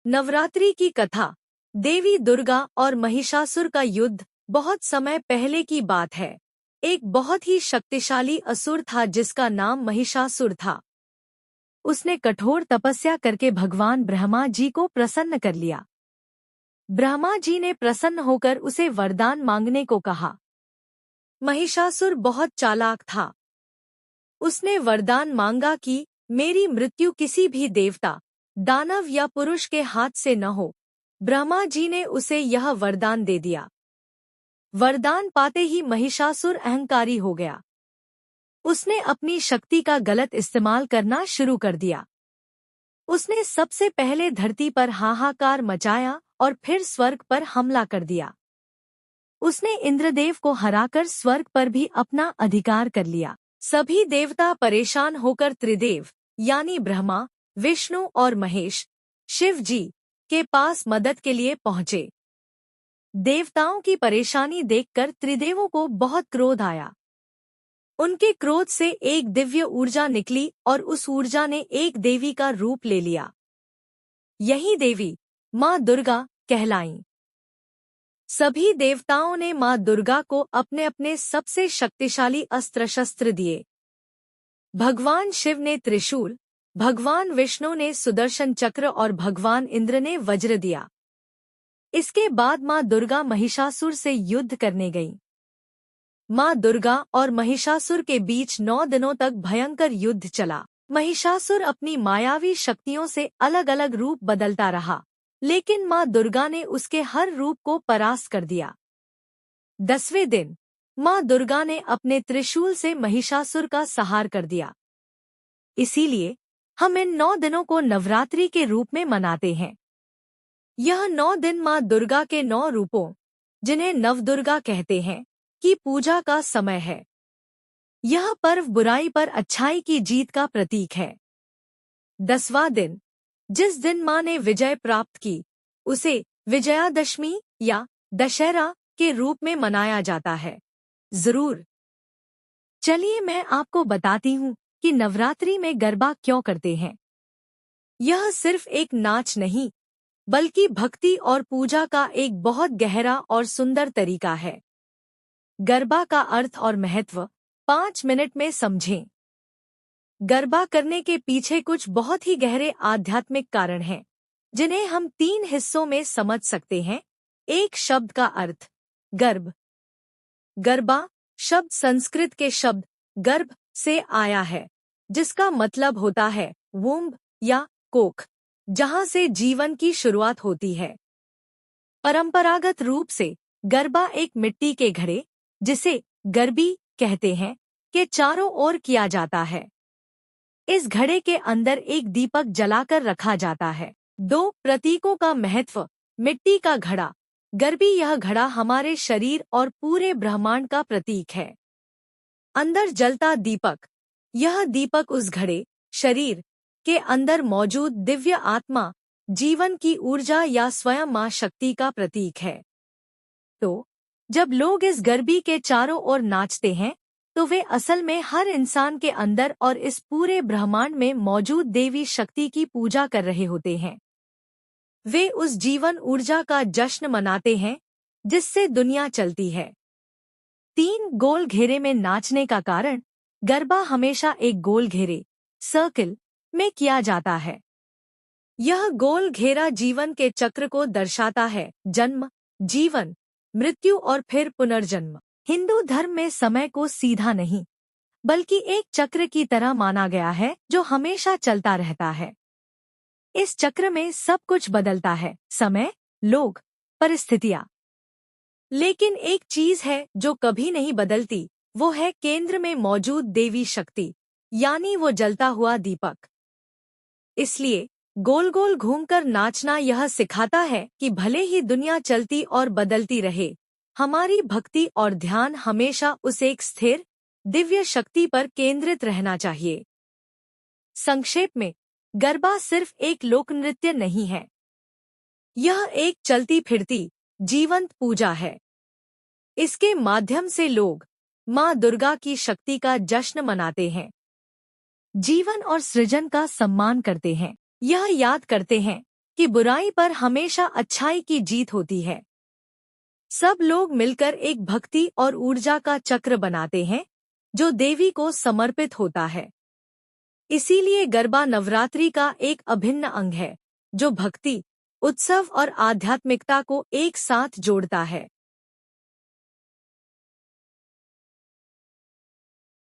नवरात्रि की कथा। देवी दुर्गा और महिषासुर का युद्ध बहुत समय पहले की बात है। एक बहुत ही शक्तिशाली असुर था जिसका नाम महिषासुर था। उसने कठोर तपस्या करके भगवान ब्रह्मा जी को प्रसन्न कर लिया। ब्रह्मा जी ने प्रसन्न होकर उसे वरदान मांगने को कहा। महिषासुर बहुत चालाक था। उसने वरदान मांगा कि मेरी मृत्यु किसी भी देवता, दानव या पुरुष के हाथ से न हो। ब्रह्मा जी ने उसे यह वरदान दे दिया। वरदान पाते ही महिषासुर अहंकारी हो गया। उसने अपनी शक्ति का गलत इस्तेमाल करना शुरू कर दिया। उसने सबसे पहले धरती पर हाहाकार मचाया और फिर स्वर्ग पर हमला कर दिया। उसने इंद्रदेव को हराकर स्वर्ग पर भी अपना अधिकार कर लिया। सभी देवता परेशान होकर त्रिदेव यानी ब्रह्मा, विष्णु और महेश, शिव जी के पास मदद के लिए पहुंचे। देवताओं की परेशानी देखकर त्रिदेवों को बहुत क्रोध आया। उनके क्रोध से एक दिव्य ऊर्जा निकली और उस ऊर्जा ने एक देवी का रूप ले लिया। यही देवी माँ दुर्गा कहलाईं। सभी देवताओं ने माँ दुर्गा को अपने अपने सबसे शक्तिशाली अस्त्र शस्त्र दिए। भगवान शिव ने त्रिशूल, भगवान विष्णु ने सुदर्शन चक्र और भगवान इंद्र ने वज्र दिया। इसके बाद माँ दुर्गा महिषासुर से युद्ध करने गईं। माँ दुर्गा और महिषासुर के बीच 9 दिनों तक भयंकर युद्ध चला। महिषासुर अपनी मायावी शक्तियों से अलग अलग रूप बदलता रहा, लेकिन माँ दुर्गा ने उसके हर रूप को परास्त कर दिया। 10वें दिन माँ दुर्गा ने अपने त्रिशूल से महिषासुर का संहार कर दिया। इसीलिए हम इन 9 दिनों को नवरात्रि के रूप में मनाते हैं। यह 9 दिन माँ दुर्गा के 9 रूपों, जिन्हें नवदुर्गा कहते हैं, की पूजा का समय है। यह पर्व बुराई पर अच्छाई की जीत का प्रतीक है। 10वां दिन, जिस दिन माँ ने विजय प्राप्त की, उसे विजयादशमी या दशहरा के रूप में मनाया जाता है। जरूर। चलिए मैं आपको बताती हूँ कि नवरात्रि में गरबा क्यों करते हैं। यह सिर्फ एक नाच नहीं, बल्कि भक्ति और पूजा का एक बहुत गहरा और सुंदर तरीका है। गरबा का अर्थ और महत्व 5 मिनट में समझें। गरबा करने के पीछे कुछ बहुत ही गहरे आध्यात्मिक कारण हैं, जिन्हें हम 3 हिस्सों में समझ सकते हैं। एक शब्द का अर्थ, गर्भ। गरबा शब्द संस्कृत के शब्द गर्भ से आया है, जिसका मतलब होता है वुम्ब या कोख, जहां से जीवन की शुरुआत होती है। परंपरागत रूप से गरबा एक मिट्टी के घड़े, जिसे गरबी कहते हैं, के चारों ओर किया जाता है। इस घड़े के अंदर एक दीपक जलाकर रखा जाता है। 2 प्रतीकों का महत्व। मिट्टी का घड़ा, गरबी। यह घड़ा हमारे शरीर और पूरे ब्रह्मांड का प्रतीक है। अंदर जलता दीपक, यह दीपक उस घड़े, शरीर के अंदर मौजूद दिव्य आत्मा, जीवन की ऊर्जा या स्वयं मां शक्ति का प्रतीक है। तो जब लोग इस गरबी के चारों ओर नाचते हैं, तो वे असल में हर इंसान के अंदर और इस पूरे ब्रह्मांड में मौजूद देवी शक्ति की पूजा कर रहे होते हैं। वे उस जीवन ऊर्जा का जश्न मनाते हैं जिससे दुनिया चलती है। 3 गोल घेरे में नाचने का कारण, गरबा हमेशा एक गोल घेरे, सर्किल में किया जाता है। यह गोल घेरा जीवन के चक्र को दर्शाता है। जन्म, जीवन, मृत्यु और फिर पुनर्जन्म। हिंदू धर्म में समय को सीधा नहीं, बल्कि एक चक्र की तरह माना गया है जो हमेशा चलता रहता है। इस चक्र में सब कुछ बदलता है, समय, लोग, परिस्थितियां। लेकिन एक चीज है जो कभी नहीं बदलती, वो है केंद्र में मौजूद देवी शक्ति, यानी वो जलता हुआ दीपक। इसलिए गोल गोल घूमकर नाचना यह सिखाता है कि भले ही दुनिया चलती और बदलती रहे, हमारी भक्ति और ध्यान हमेशा उस एक स्थिर, दिव्य शक्ति पर केंद्रित रहना चाहिए। संक्षेप में, गरबा सिर्फ एक लोक नृत्य नहीं है। यह एक चलती फिरती, जीवंत पूजा है। इसके माध्यम से लोग माँ दुर्गा की शक्ति का जश्न मनाते हैं, जीवन और सृजन का सम्मान करते हैं। यह याद करते हैं कि बुराई पर हमेशा अच्छाई की जीत होती है। सब लोग मिलकर एक भक्ति और ऊर्जा का चक्र बनाते हैं जो देवी को समर्पित होता है। इसीलिए गरबा नवरात्रि का एक अभिन्न अंग है जो भक्ति, उत्सव और आध्यात्मिकता को एक साथ जोड़ता है।